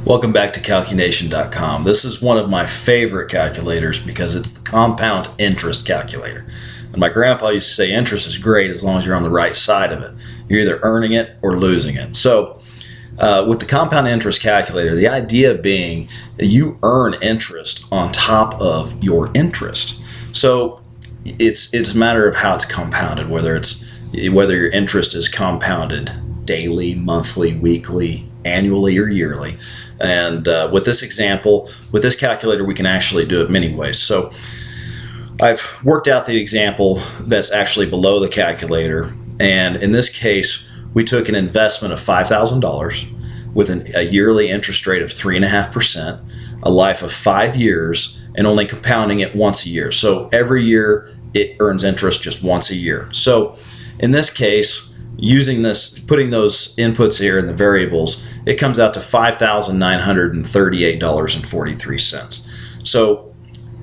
Welcome back to CalcuNation.com. This is one of my favorite calculators because it's the compound interest calculator. And my grandpa used to say interest is great as long as you're on the right side of it. You're either earning it or losing it. So with the compound interest calculator, the idea being that you earn interest on top of your interest. So it's a matter of how it's compounded, whether your interest is compounded daily, monthly, weekly, annually, or yearly. And with this example, with this calculator, we can actually do it many ways. So I've worked out the example that's actually below the calculator. And in this case, we took an investment of $5,000 with a yearly interest rate of 3.5%, a life of 5 years, and only compounding it once a year. So every year it earns interest just once a year. So in this case, using this, putting those inputs here in the variables, it comes out to $5,938.43. So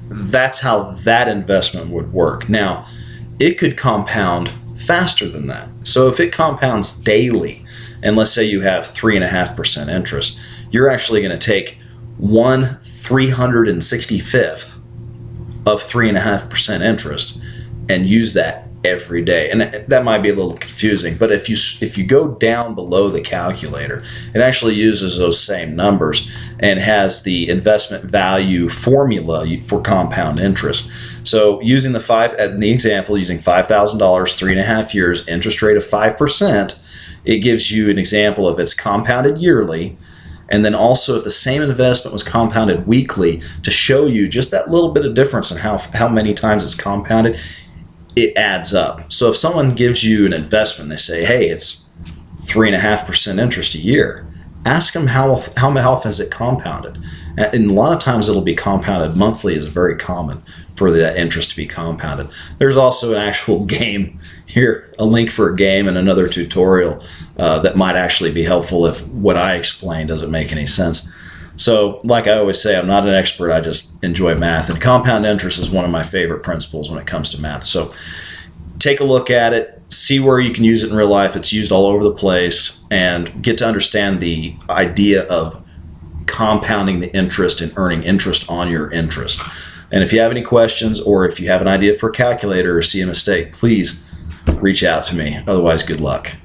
that's how that investment would work. Now, it could compound faster than that. So if it compounds daily, and let's say you have 3.5% interest, you're actually going to take 1/365th of 3.5% interest and use that every day. And that might be a little confusing, but if you go down below the calculator, it actually uses those same numbers and has the investment value formula for compound interest. So using the example, using $5,000, 3.5 years, interest rate of 5%, it gives you an example of it's compounded yearly. And then also if the same investment was compounded weekly, to show you just that little bit of difference in how many times it's compounded, it adds up. So if someone gives you an investment, they say, hey, it's 3.5% interest a year, ask them how often is it compounded. And a lot of times it'll be compounded monthly is very common for that interest to be compounded. There's also an actual game here, a link for a game and another tutorial that might actually be helpful if what I explain doesn't make any sense. So like I always say, I'm not an expert, I just enjoy math. And compound interest is one of my favorite principles when it comes to math. So take a look at it, see where you can use it in real life. It's used all over the place, and get to understand the idea of compounding the interest and earning interest on your interest. And if you have any questions, or if you have an idea for a calculator or see a mistake, please reach out to me. Otherwise, good luck.